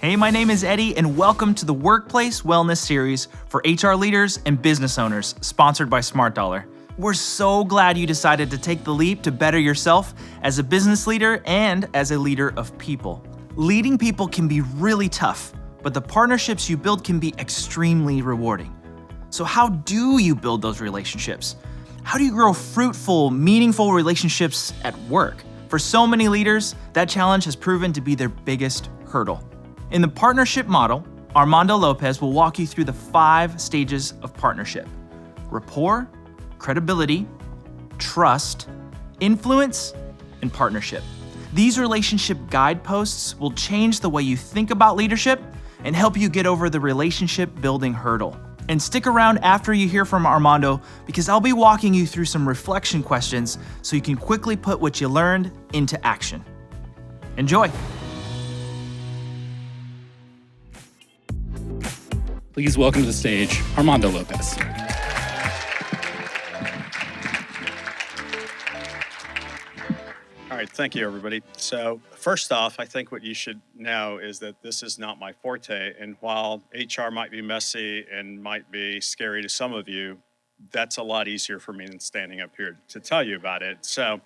Hey, my name is Eddie, and welcome to the Workplace Wellness Series for HR leaders and business owners, sponsored by Smart Dollar. We're so glad you decided to take the leap to better yourself as a business leader and as a leader of people. Leading people can be really tough, but the partnerships you build can be extremely rewarding. So how do you build those relationships? How do you grow fruitful, meaningful relationships at work? For so many leaders, that challenge has proven to be their biggest hurdle. In the partnership model, Armando Lopez will walk you through the 5 stages of partnership: rapport, credibility, trust, influence, and partnership. These relationship guideposts will change the way you think about leadership and help you get over the relationship building hurdle. And stick around after you hear from Armando, because I'll be walking you through some reflection questions so you can quickly put what you learned into action. Enjoy. Please welcome to the stage, Armando Lopez. All right, thank you, everybody. So first off, I think what you should know is that this is not my forte. And while HR might be messy and might be scary to some of you, that's a lot easier for me than standing up here to tell you about it. So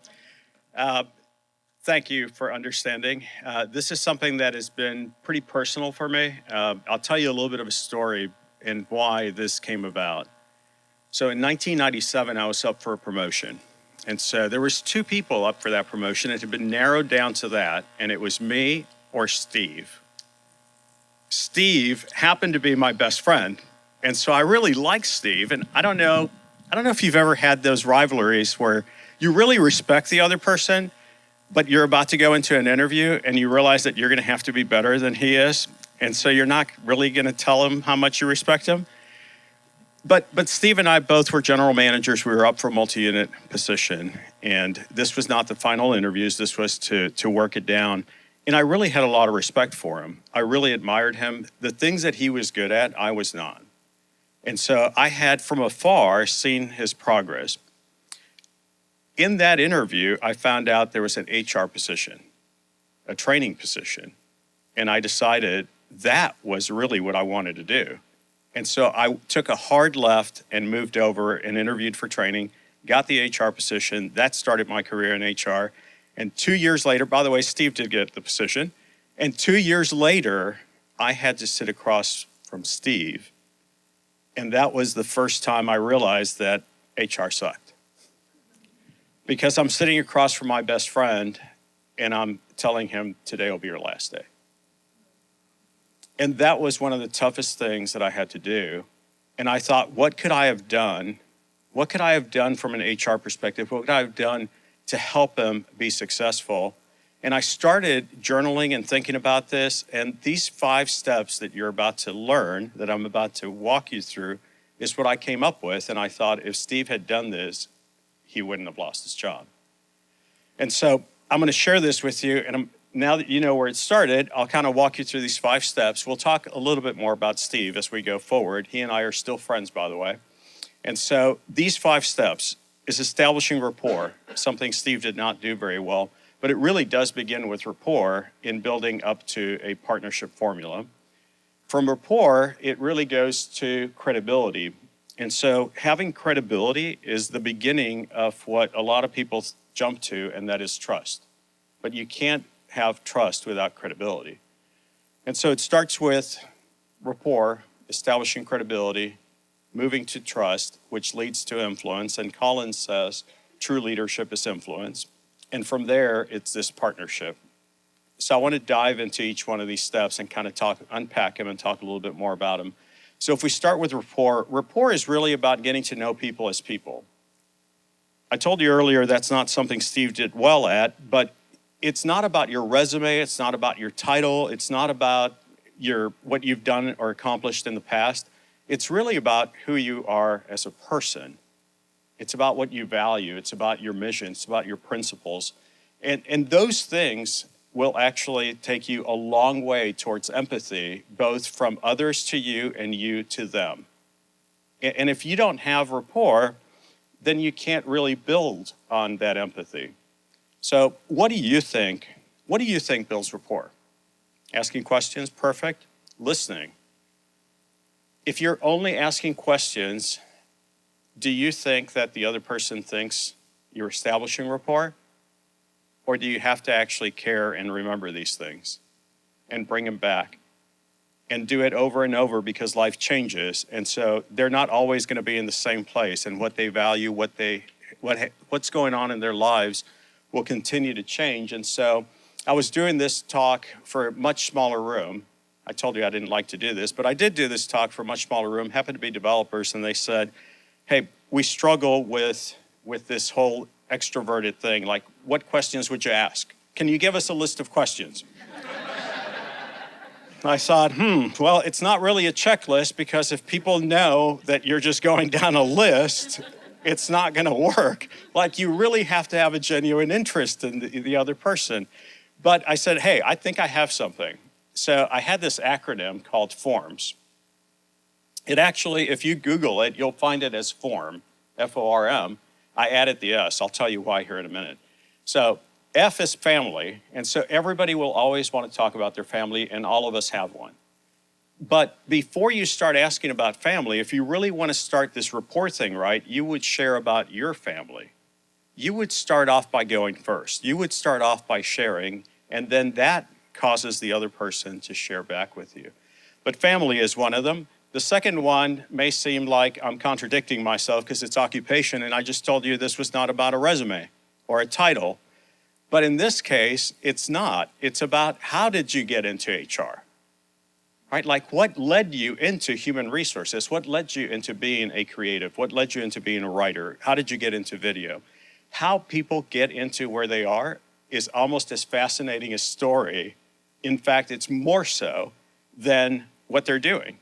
thank you for understanding. This is something that has been pretty personal for me. I'll tell you a little bit of a story and why this came about. So in 1997, I was up for a promotion. And so there was 2 people up for that promotion. It had been narrowed down to that, and it was me or Steve. Steve happened to be my best friend. And so I really liked Steve. And I don't know if you've ever had those rivalries where you really respect the other person, but you're about to go into an interview and you realize that you're going to have to be better than he is. And so you're not really going to tell him how much you respect him. But Steve and I both were general managers. We were up for a multi-unit position. And this was not the final interviews. This was to work it down. And I really had a lot of respect for him. I really admired him. The things that he was good at, I was not. And so I had from afar seen his progress. In that interview, I found out there was an HR position, a training position. And I decided that was really what I wanted to do. And so I took a hard left and moved over and interviewed for training, got the HR position. That started my career in HR. And 2 years later, by the way, Steve did get the position. And 2 years later, I had to sit across from Steve. And that was the first time I realized that HR sucked. Because I'm sitting across from my best friend and I'm telling him, today will be your last day. And that was one of the toughest things that I had to do. And I thought, what could I have done? What could I have done from an HR perspective? What could I have done to help him be successful? And I started journaling and thinking about this. And these 5 steps that you're about to learn, that I'm about to walk you through, is what I came up with. And I thought, if Steve had done this, he wouldn't have lost his job. And so I'm going to share this with you. And now that you know where it started, I'll kind of walk you through these 5 steps. We'll talk a little bit more about Steve as we go forward. He and I are still friends, by the way. And so these 5 steps is establishing rapport, something Steve did not do very well, but it really does begin with rapport in building up to a partnership formula. From rapport, it really goes to credibility. And so having credibility is the beginning of what a lot of people jump to, and that is trust. But you can't have trust without credibility. And so it starts with rapport, establishing credibility, moving to trust, which leads to influence. And Collins says true leadership is influence. And from there, it's this partnership. So I want to dive into each one of these steps and kind of unpack them and talk a little bit more about them. So if we start with rapport, rapport is really about getting to know people as people. I told you earlier that's not something Steve did well at, but it's not about your resume, it's not about your title, it's not about what you've done or accomplished in the past. It's really about who you are as a person. It's about what you value, it's about your mission, it's about your principles. And those things will actually take you a long way towards empathy, both from others to you and you to them. And if you don't have rapport, then you can't really build on that empathy. So what do you think builds rapport? Asking questions, perfect. Listening. If you're only asking questions, do you think that the other person thinks you're establishing rapport? Or do you have to actually care and remember these things and bring them back and do it over and over because life changes? And so they're not always going to be in the same place, and what they value, what's going on in their lives will continue to change. And so I was doing this talk for a much smaller room. I told you I didn't like to do this, but I did do this talk for a much smaller room, happened to be developers, and they said, hey, we struggle with this whole extroverted thing. Like, what questions would you ask? Can you give us a list of questions? I thought, well, it's not really a checklist, because if people know that you're just going down a list, it's not going to work. Like, you really have to have a genuine interest in the other person. But I said, hey, I think I have something. So I had this acronym called FORMS. It actually, if you Google it, you'll find it as FORM, F-O-R-M. I added the S. I'll tell you why here in a minute. So F is family, and so everybody will always want to talk about their family, and all of us have one. But before you start asking about family, if you really want to start this rapport thing right, you would share about your family. You would start off by going first. You would start off by sharing, and then that causes the other person to share back with you. But family is one of them. The second one may seem like I'm contradicting myself because it's occupation, and I just told you this was not about a resume or a title. But in this case, it's not. It's about, how did you get into HR? Right? Like, what led you into human resources? What led you into being a creative? What led you into being a writer? How did you get into video? How people get into where they are is almost as fascinating a story. In fact, it's more so than what they're doing.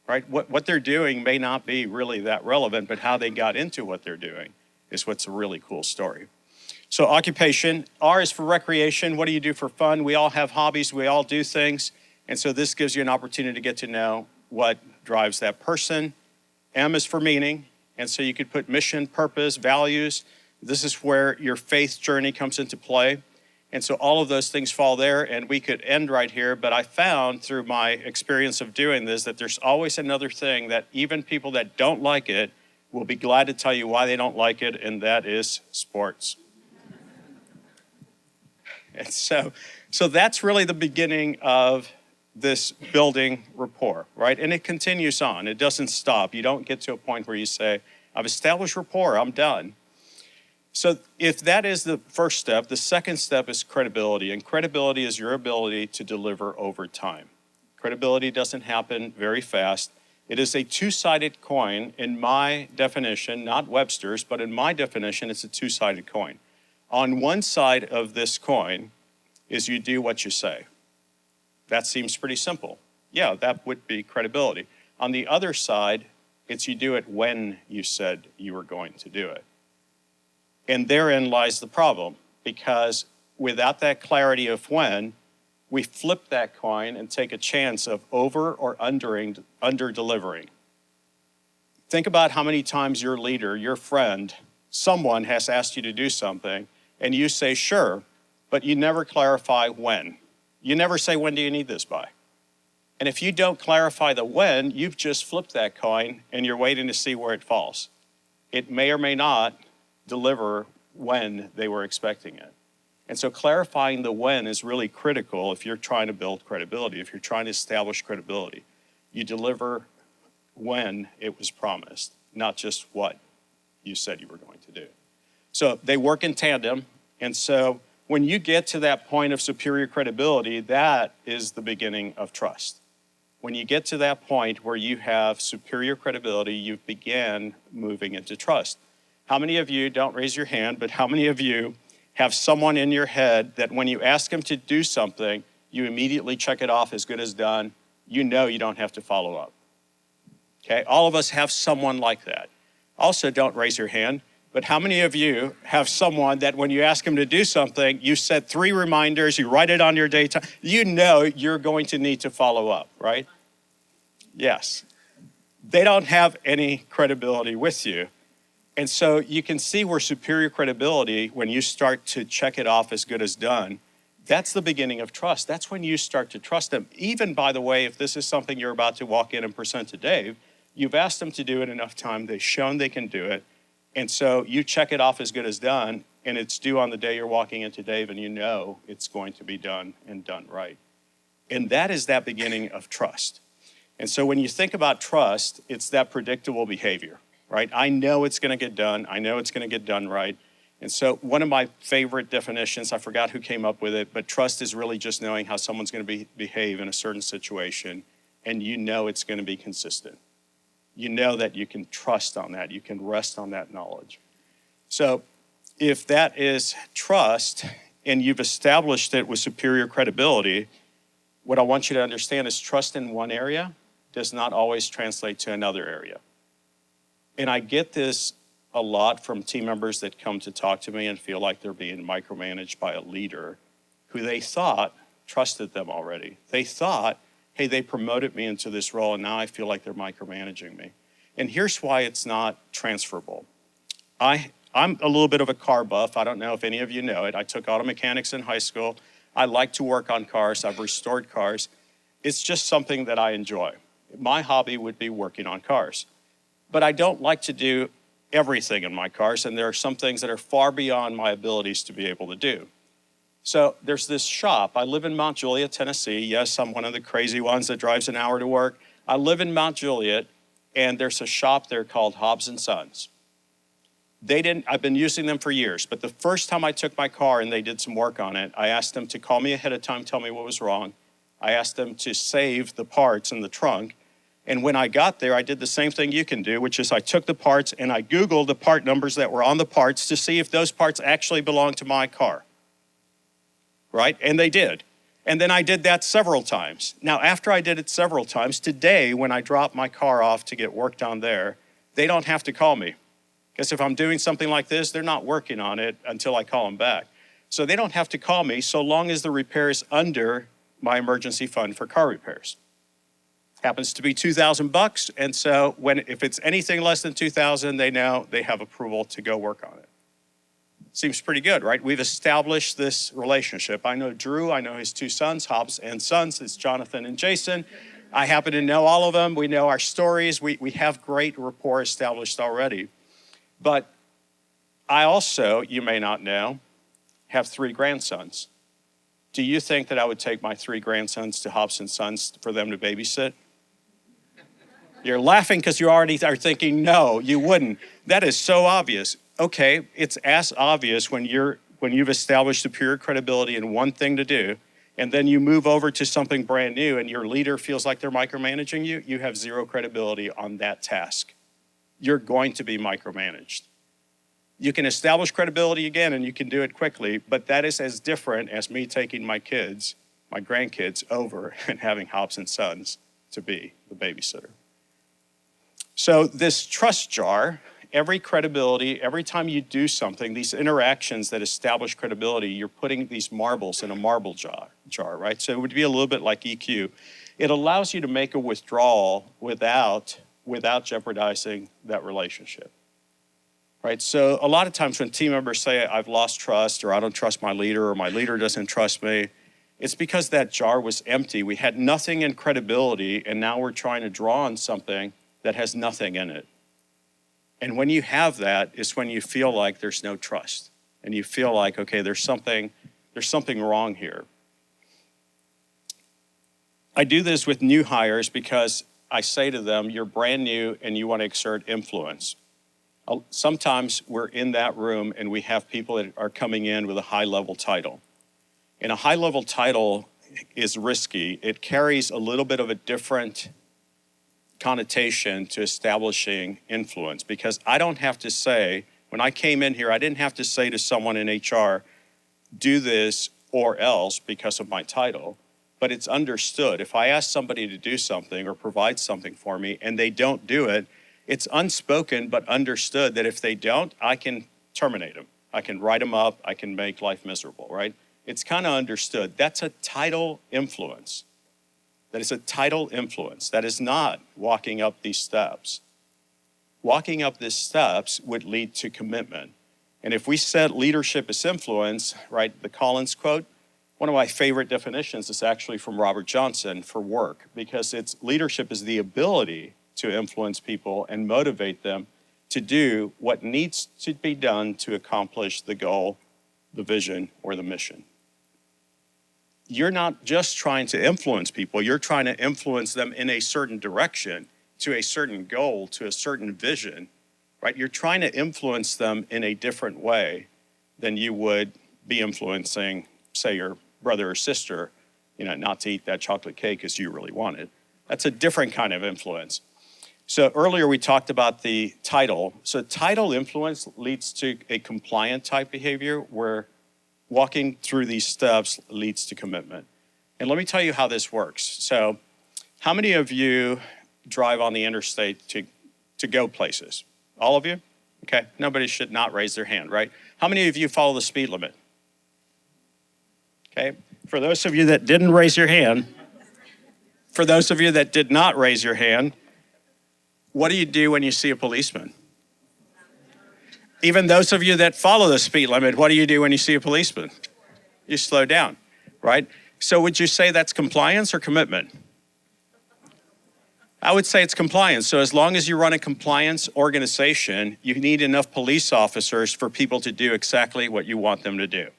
Right? What they're doing may not be really that relevant, but how they got into what they're doing is what's a really cool story. So occupation, R is for recreation. What do you do for fun? We all have hobbies. We all do things. And so this gives you an opportunity to get to know what drives that person. M is for meaning. And so you could put mission, purpose, values. This is where your faith journey comes into play. And so all of those things fall there, and we could end right here. But I found through my experience of doing this that there's always another thing that even people that don't like it will be glad to tell you why they don't like it, and that is sports. And so that's really the beginning of this building rapport, right? And it continues on. It doesn't stop. You don't get to a point where you say, I've established rapport, I'm done. So if that is the first step, the second step is credibility. And credibility is your ability to deliver over time. Credibility doesn't happen very fast. It is a two-sided coin in my definition, not Webster's, but in my definition, it's a two-sided coin. On one side of this coin is you do what you say. That seems pretty simple. Yeah, that would be credibility. On the other side, it's you do it when you said you were going to do it. And therein lies the problem, because without that clarity of when, we flip that coin and take a chance of over or under delivering. Think about how many times your leader, your friend, someone has asked you to do something, and you say sure, but you never clarify when. You never say, when do you need this by? And if you don't clarify the when, you've just flipped that coin and you're waiting to see where it falls. It may or may not deliver when they were expecting it. And so clarifying the when is really critical if you're trying to build credibility, if you're trying to establish credibility. You deliver when it was promised, not just what you said you were going to do. So they work in tandem. And so when you get to that point of superior credibility, that is the beginning of trust. When you get to that point where you have superior credibility, you begin moving into trust. How many of you, don't raise your hand, but how many of you have someone in your head that when you ask them to do something, you immediately check it off as good as done? You know you don't have to follow up. Okay, all of us have someone like that. Also, don't raise your hand, but how many of you have someone that when you ask them to do something, you set 3 reminders, you write it on your daytime, you know you're going to need to follow up, right? Yes. They don't have any credibility with you. And so you can see where superior credibility, when you start to check it off as good as done, That's the beginning of trust. That's when you start to trust them. Even, by the way, if this is something you're about to walk in and present to Dave, you've asked them to do it enough time, they've shown they can do it, and so you check it off as good as done, and it's due on the day you're walking into Dave, and you know it's going to be done and done right. And that is that beginning of trust. And so when you think about trust, it's that predictable behavior, right? I know it's going to get done. I know it's going to get done right. And so one of my favorite definitions, I forgot who came up with it, but trust is really just knowing how someone's going to behave in a certain situation, and you know it's going to be consistent. You know that you can trust on that. You can rest on that knowledge. So if that is trust and you've established it with superior credibility, what I want you to understand is trust in one area does not always translate to another area. And I get this a lot from team members that come to talk to me and feel like they're being micromanaged by a leader who they thought trusted them already. They thought, hey, they promoted me into this role and now I feel like they're micromanaging me. And here's why it's not transferable. I'm a little bit of a car buff. I don't know if any of you know it. I took auto mechanics in high school. I like to work on cars. I've restored cars. It's just something that I enjoy. My hobby would be working on cars. But I don't like to do everything in my cars, and there are some things that are far beyond my abilities to be able to do. So there's this shop. I live in Mount Juliet, Tennessee. Yes, I'm one of the crazy ones that drives an hour to work. I live in Mount Juliet, and there's a shop there called Hobbs & Sons. I've been using them for years, but the first time I took my car and they did some work on it, I asked them to call me ahead of time, tell me what was wrong. I asked them to save the parts in the trunk. And when I got there, I did the same thing you can do, which is I took the parts and I Googled the part numbers that were on the parts to see if those parts actually belong to my car, right? And they did. And then I did that several times. Now, after I did it several times, today, when I drop my car off to get work done there, they don't have to call me. Because if I'm doing something like this, they're not working on it until I call them back. So they don't have to call me so long as the repair is under my emergency fund for car repairs. Happens to be $2,000, and so if it's anything less than $2,000, they know they have approval to go work on it. Seems pretty good, right? We've established this relationship. I know Drew, I know his two sons, Hobbs and Sons, it's Jonathan and Jason. I happen to know all of them. We know our stories. We have great rapport established already. But I also, you may not know, have 3 grandsons. Do you think that I would take my 3 grandsons to Hobbs & Sons for them to babysit? You're laughing because you already are thinking, no, you wouldn't. That is so obvious. Okay, it's as obvious when you've established superior credibility in one thing to do, and then you move over to something brand new and your leader feels like they're micromanaging you, you have 0 credibility on that task. You're going to be micromanaged. You can establish credibility again and you can do it quickly, but that is as different as me taking my grandkids over and having Hobbs & Sons to be the babysitter. So this trust jar, every time you do something, these interactions that establish credibility, you're putting these marbles in a marble jar, right? So it would be a little bit like EQ. It allows you to make a withdrawal without jeopardizing that relationship, right? So a lot of times when team members say, I've lost trust, or I don't trust my leader, or my leader doesn't trust me, it's because that jar was empty. We had nothing in credibility, and now we're trying to draw on something that has nothing in it. And when you have that, it's when you feel like there's no trust, and you feel like, okay, there's something wrong here. I do this with new hires because I say to them, you're brand new and you want to exert influence. Sometimes we're in that room and we have people that are coming in with a high-level title. And a high-level title is risky. It carries a little bit of a different connotation to establishing influence, because I don't have to say, when I came in here, I didn't have to say to someone in HR, do this or else because of my title. But it's understood. If I ask somebody to do something or provide something for me and they don't do it, it's unspoken but understood that if they don't, I can terminate them. I can write them up. I can make life miserable, right? It's kind of understood. That's a title influence. That is a title influence. That is not walking up these steps. Walking up these steps would lead to commitment. And if we said leadership is influence, right, the Collins quote, one of my favorite definitions is actually from Robert Johnson for work, because leadership is the ability to influence people and motivate them to do what needs to be done to accomplish the goal, the vision, or the mission. You're not just trying to influence people, you're trying to influence them in a certain direction, to a certain goal, to a certain vision, right? You're trying to influence them in a different way than you would be influencing, say, your brother or sister, not to eat that chocolate cake as you really want it. That's a different kind of influence. So earlier we talked about the title. So title influence leads to a compliant type behavior where walking through these steps leads to commitment. And let me tell you how this works. So how many of you drive on the interstate to go places? All of you? Okay, nobody should not raise their hand, right? How many of you follow the speed limit? Okay, for those of you that didn't raise your hand, for those of you that did not raise your hand, what do you do when you see a policeman? Even those of you that follow the speed limit, what do you do when you see a policeman? You slow down, right? So would you say that's compliance or commitment? I would say it's compliance. So as long as you run a compliance organization, you need enough police officers for people to do exactly what you want them to do.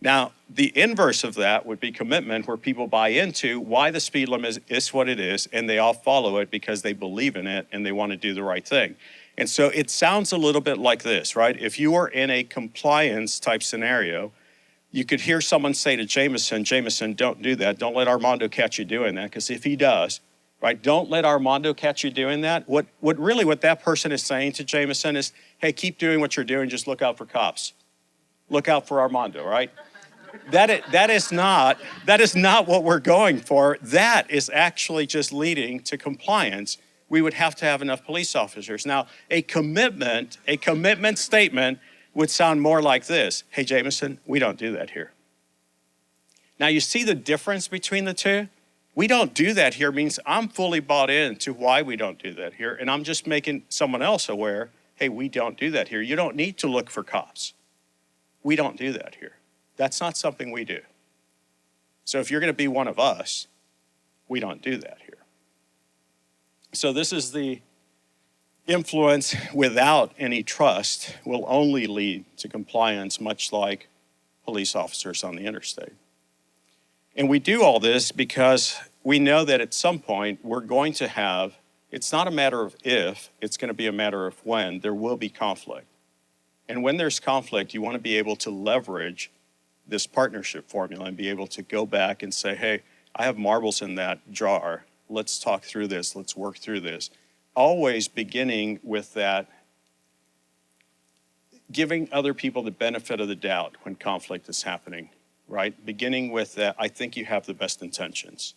Now, the inverse of that would be commitment, where people buy into why the speed limit is what it is, and they all follow it because they believe in it and they want to do the right thing. And so it sounds a little bit like this, right? If you were in a compliance type scenario, you could hear someone say to Jameson, don't do that. Don't let Armando catch you doing that, because if he does, right, don't let Armando catch you doing that. What that person is saying to Jameson is, hey, keep doing what you're doing, just look out for cops. Look out for Armando, right? That is not what we're going for. That is actually just leading to compliance. We would have to have enough police officers. Now, a commitment statement would sound more like this. Hey, Jameson, we don't do that here. Now, you see the difference between the two? We don't do that here means I'm fully bought into why we don't do that here, and I'm just making someone else aware, hey, we don't do that here. You don't need to look for cops. We don't do that here. That's not something we do. So if you're going to be one of us, we don't do that here. So this is the influence without any trust will only lead to compliance, much like police officers on the interstate. And we do all this because we know that at some point we're going to have, it's not a matter of if, it's going to be a matter of when, there will be conflict. And when there's conflict, you want to be able to leverage this partnership formula and be able to go back and say, hey, I have marbles in that jar. Let's talk through this. Let's work through this. Always beginning with that, giving other people the benefit of the doubt when conflict is happening, right? Beginning with that, I think you have the best intentions,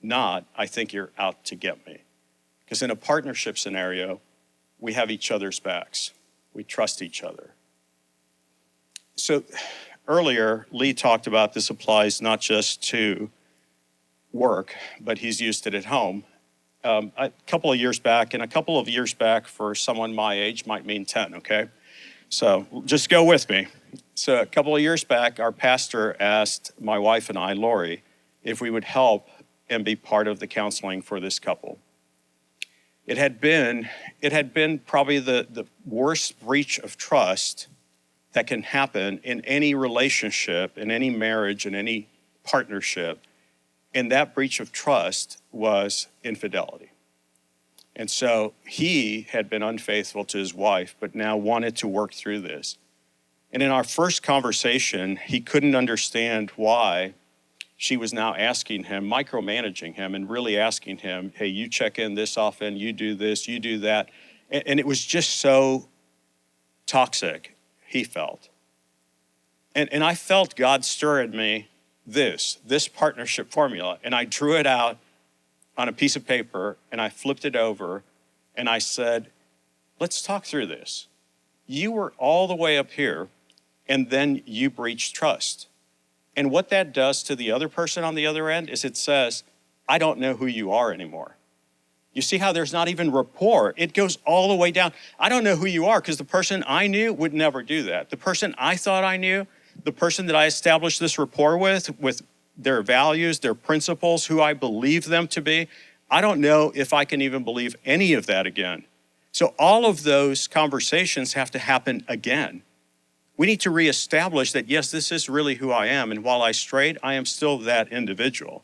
not I think you're out to get me. Because in a partnership scenario, we have each other's backs. We trust each other. So earlier, Lee talked about this applies not just to work, but he's used it at home. A couple of years back, and a couple of years back for someone my age might mean 10, okay? So just go with me. So a couple of years back, our pastor asked my wife and I, Lori, if we would help and be part of the counseling for this couple. It had been probably the worst breach of trust that can happen in any relationship, in any marriage, in any partnership. And that breach of trust was infidelity. And so he had been unfaithful to his wife, but now wanted to work through this. And in our first conversation, he couldn't understand why she was now asking him, micromanaging him, and really asking him, hey, you check in this often, you do this, you do that. And it was just so toxic, he felt. And I felt God stir in me this partnership formula. And I drew it out on a piece of paper and I flipped it over and I said, let's talk through this. You were all the way up here and then you breached trust. And what that does to the other person on the other end is it says, I don't know who you are anymore. You see how there's not even rapport? It goes all the way down. I don't know who you are because the person I knew would never do that. The person I thought I knew the person that I established this rapport with their values, their principles, who I believe them to be, I don't know if I can even believe any of that again. So all of those conversations have to happen again. We need to reestablish that, yes, this is really who I am. And while I strayed, I am still that individual.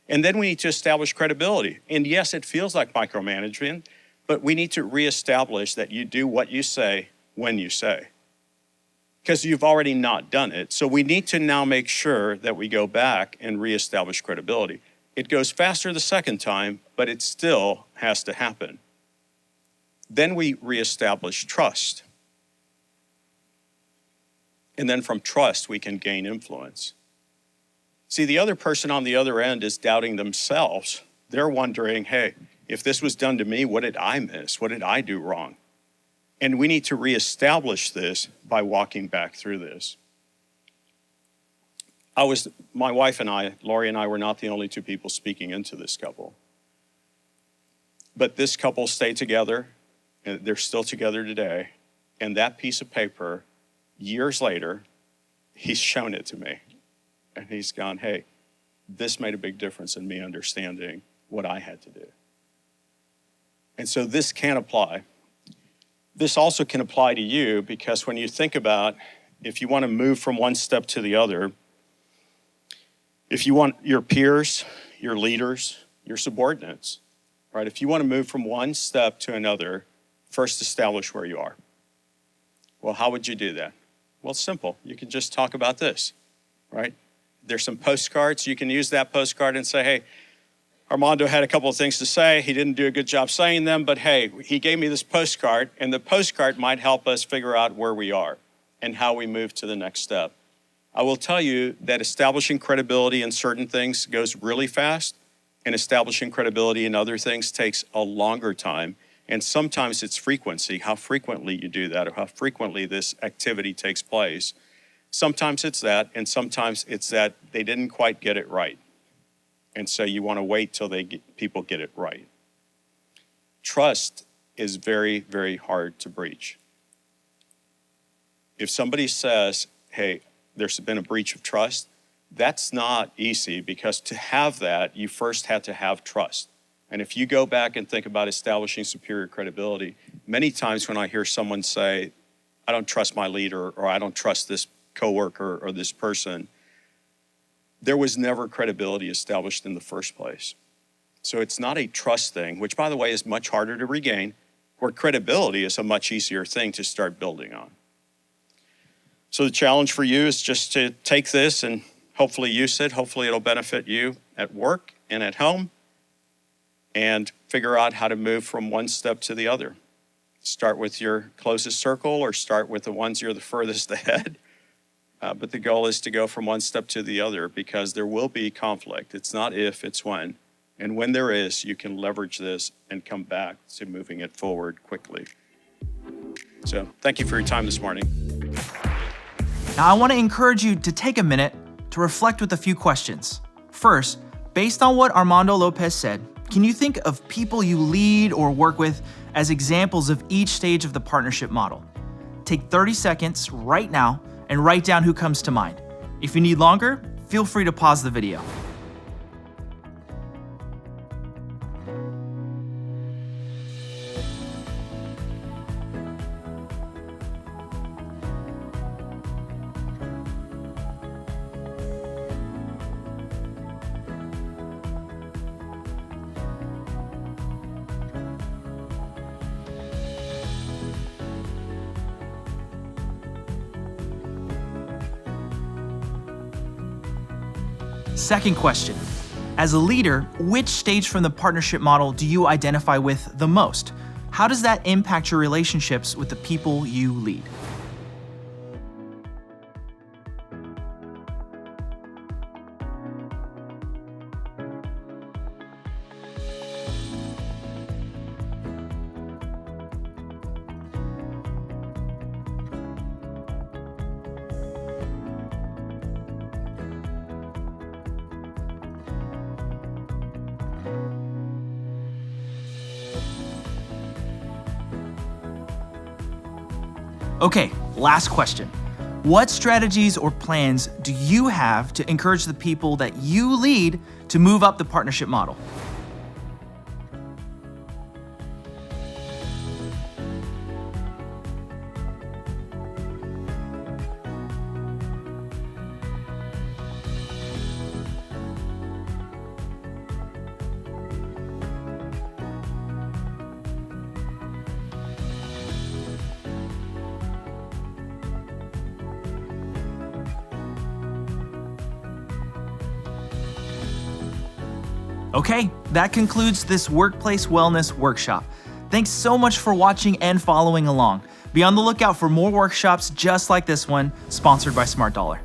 And then we need to establish credibility. And yes, it feels like micromanagement, but we need to reestablish that you do what you say when you say, because you've already not done it. So we need to now make sure that we go back and reestablish credibility. It goes faster the second time, but it still has to happen. Then we reestablish trust. And then from trust, we can gain influence. See, the other person on the other end is doubting themselves. They're wondering, hey, if this was done to me, what did I miss? What did I do wrong? And we need to reestablish this by walking back through this. My wife and I, Lori and I, were not the only two people speaking into this couple. But this couple stayed together, and they're still together today. And that piece of paper, years later, he's shown it to me. And he's gone, hey, this made a big difference in me understanding what I had to do. And so this can apply. This also can apply to you, because when you think about if you want to move from one step to the other, if you want your peers, your leaders, your subordinates, right? If you want to move from one step to another, first establish where you are. Well, how would you do that? Well, it's simple. You can just talk about this, right? There's some postcards. You can use that postcard and say, hey, Armando had a couple of things to say. He didn't do a good job saying them, but hey, he gave me this postcard, and the postcard might help us figure out where we are and how we move to the next step. I will tell you that establishing credibility in certain things goes really fast, and establishing credibility in other things takes a longer time. And sometimes it's frequency, how frequently you do that, or how frequently this activity takes place. Sometimes it's that, and sometimes it's that they didn't quite get it right. And so you want to wait till people get it right. Trust is very, very hard to breach. If somebody says, hey, there's been a breach of trust, that's not easy, because to have that, you first had to have trust. And if you go back and think about establishing superior credibility, many times when I hear someone say, I don't trust my leader, or I don't trust this coworker or this person, there was never credibility established in the first place. So it's not a trust thing, which, by the way, is much harder to regain, where credibility is a much easier thing to start building on. So the challenge for you is just to take this and hopefully use it. Hopefully it'll benefit you at work and at home, and figure out how to move from one step to the other. Start with your closest circle, or start with the ones you're the furthest ahead. But the goal is to go from one step to the other, because there will be conflict. It's not if, it's when. And when there is, you can leverage this and come back to moving it forward quickly. So thank you for your time this morning. Now, I want to encourage you to take a minute to reflect with a few questions. First, based on what Armando Lopez said, can you think of people you lead or work with as examples of each stage of the partnership model? Take 30 seconds right now and write down who comes to mind. If you need longer, feel free to pause the video. Second question, as a leader, which stage from the partnership model do you identify with the most? How does that impact your relationships with the people you lead? Okay, last question. What strategies or plans do you have to encourage the people that you lead to move up the partnership model? Okay, that concludes this workplace wellness workshop. Thanks so much for watching and following along. Be on the lookout for more workshops just like this one, sponsored by Smart Dollar.